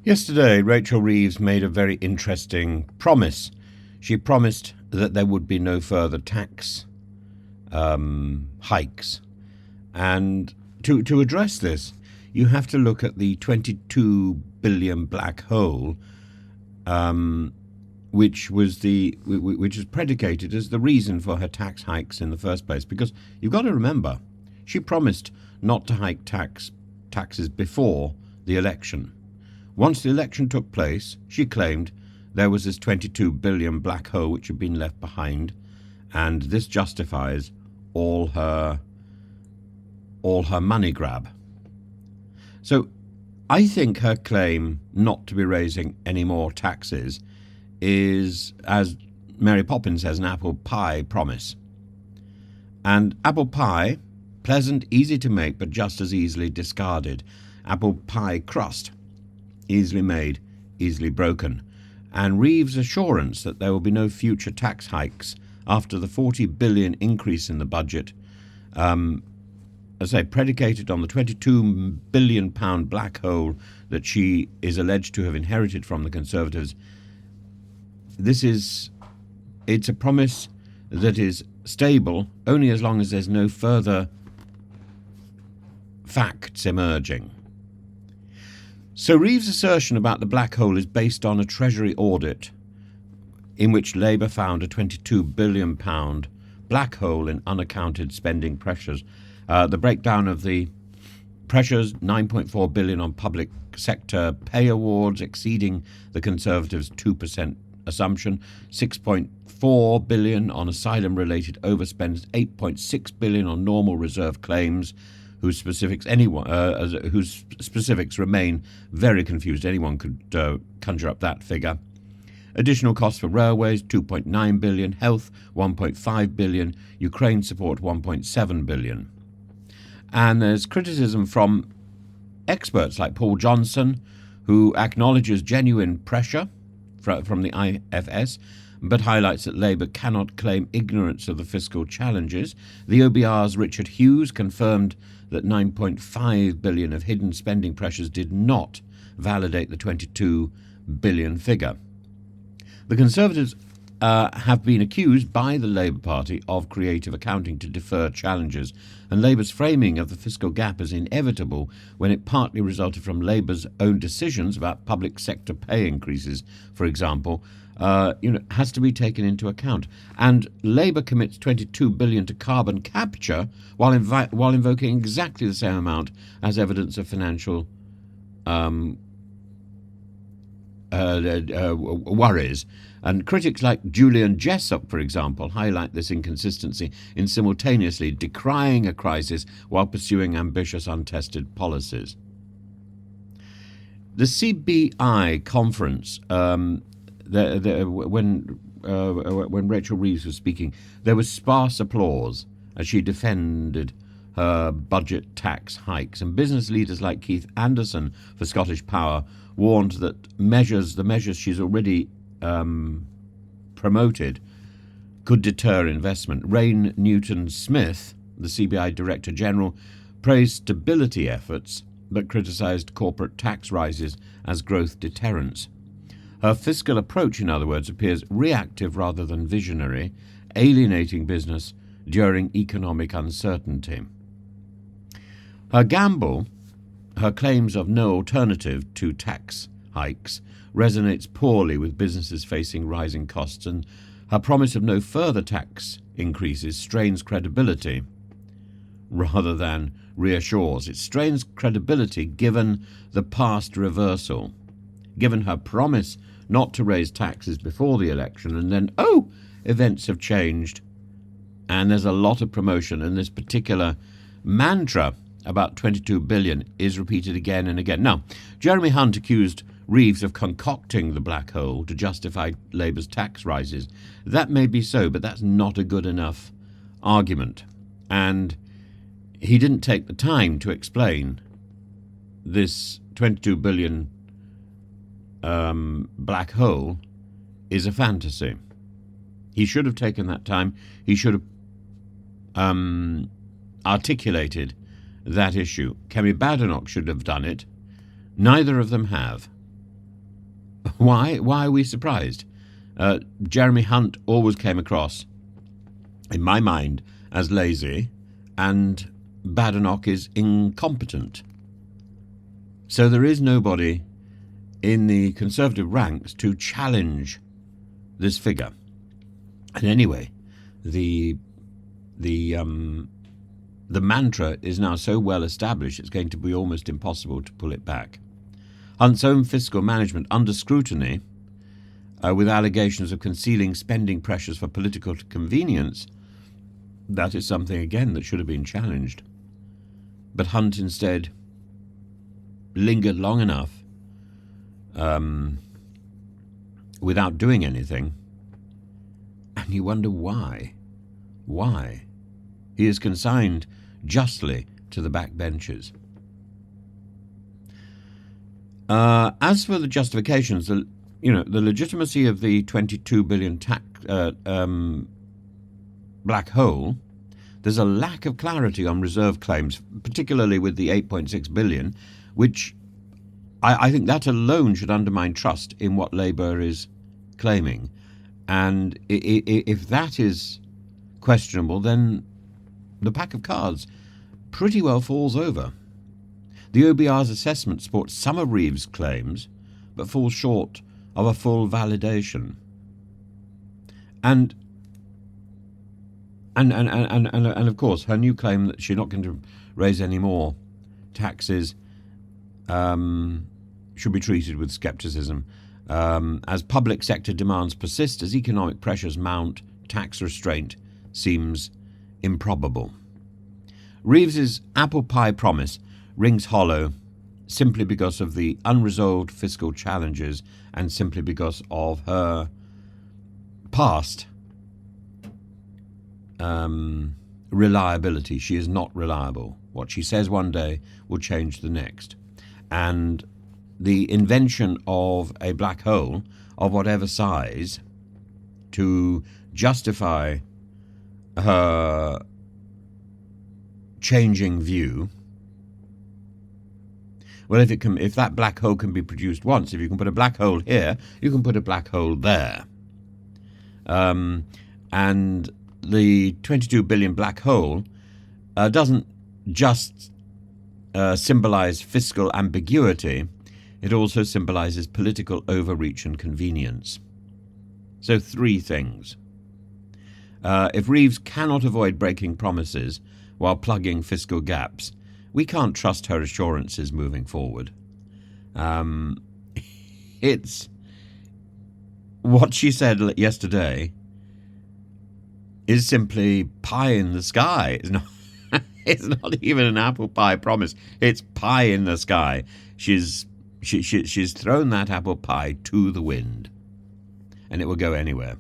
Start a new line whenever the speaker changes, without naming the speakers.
Yesterday, Rachel Reeves made a very interesting promise. She promised that there would be no further tax hikes. And to address this, you have to look at the 22 billion black hole, which is predicated as the reason for her tax hikes in the first place. Because you've got to remember, she promised not to hike taxes before the election. Once the election took place, she claimed there was this 22 billion black hole which had been left behind, and this justifies all her money grab. So I think her claim not to be raising any more taxes is, as Mary Poppins says, an apple pie promise. And apple pie, pleasant, easy to make, but just as easily discarded. Apple pie crust, easily made, easily broken. And Reeves' assurance that there will be no future tax hikes after the 40 billion increase in the budget, as I say, predicated on the 22 billion pound black hole that she is alleged to have inherited from the Conservatives. It's a promise that is stable only as long as there's no further facts emerging. So Reeves' assertion about the black hole is based on a Treasury audit in which Labour found a £22 billion black hole in unaccounted spending pressures. The breakdown of the pressures: £9.4 billion on public sector pay awards, exceeding the Conservatives' 2% assumption, £6.4 billion on asylum-related overspends, £8.6 billion on normal reserve claims, whose specifics remain very confused. Anyone could conjure up that figure. Additional costs for railways, £2.9 billion, health, £1.5 billion, Ukraine support, £1.7 billion. And there's criticism from experts like Paul Johnson, who acknowledges genuine pressure from the IFS, but highlights that Labour cannot claim ignorance of the fiscal challenges. The OBR's Richard Hughes confirmed that £9.5 billion of hidden spending pressures did not validate the £22 billion figure. The Conservatives have been accused by the Labour Party of creative accounting to defer challenges, and Labour's framing of the fiscal gap as inevitable when it partly resulted from Labour's own decisions about public sector pay increases, for example, has to be taken into account. And Labour commits £22 billion to carbon capture while invoking exactly the same amount as evidence of financial worries. And critics like Julian Jessop, for example, highlight this inconsistency in simultaneously decrying a crisis while pursuing ambitious, untested policies. The CBI conference, when Rachel Reeves was speaking, there was sparse applause as she defended her budget tax hikes, and business leaders like Keith Anderson for Scottish Power warned that the measures she's already promoted could deter investment. Rain Newton-Smith, the CBI Director General, praised stability efforts but criticised corporate tax rises as growth deterrents. Her fiscal approach, in other words, appears reactive rather than visionary, alienating business during economic uncertainty. Her gamble, her claims of no alternative to tax hikes, resonates poorly with businesses facing rising costs, and her promise of no further tax increases strains credibility rather than reassures. It strains credibility given the past reversal, given her promise not to raise taxes before the election, and then, events have changed, and there's a lot of promotion, and this particular mantra about 22 billion is repeated again and again. Now, Jeremy Hunt accused Reeves of concocting the black hole to justify Labour's tax rises. That may be so, but that's not a good enough argument. And he didn't take the time to explain this 22 billion black hole is a fantasy. He should have taken that time. He should have articulated that issue. Kemi Badenoch should have done it. Neither of them have. Why are we surprised? Jeremy Hunt always came across, in my mind, as lazy, and Badenoch is incompetent. So there is nobody in the Conservative ranks to challenge this figure. And anyway, the mantra is now so well established it's going to be almost impossible to pull it back. Hunt's own fiscal management under scrutiny, with allegations of concealing spending pressures for political convenience, that is something, again, that should have been challenged. But Hunt instead lingered long enough without doing anything, and you wonder why. Why? He is consigned justly to the backbenches. As for the justifications, the legitimacy of the 22 billion black hole, there's a lack of clarity on reserve claims, particularly with the 8.6 billion, which I think that alone should undermine trust in what Labour is claiming. And if that is questionable, then the pack of cards pretty well falls over. The OBR's assessment supports some of Reeves' claims, but falls short of a full validation. And of course, her new claim that she's not going to raise any more taxes should be treated with scepticism. As public sector demands persist, as economic pressures mount, tax restraint seems improbable. Reeves's apple pie promise rings hollow simply because of the unresolved fiscal challenges and simply because of her past reliability. She is not reliable. What she says one day will change the next. And the invention of a black hole of whatever size to justify her changing view, well, if that black hole can be produced once, if you can put a black hole here, you can put a black hole there. And the 22 billion black hole doesn't just symbolize fiscal ambiguity, it also symbolizes political overreach and convenience. So 3 things. If Reeves cannot avoid breaking promises while plugging fiscal gaps, we can't trust her assurances moving forward. It's what she said yesterday is simply pie in the sky. It's not even an apple pie promise. It's pie in the sky. She's thrown that apple pie to the wind, and it will go anywhere.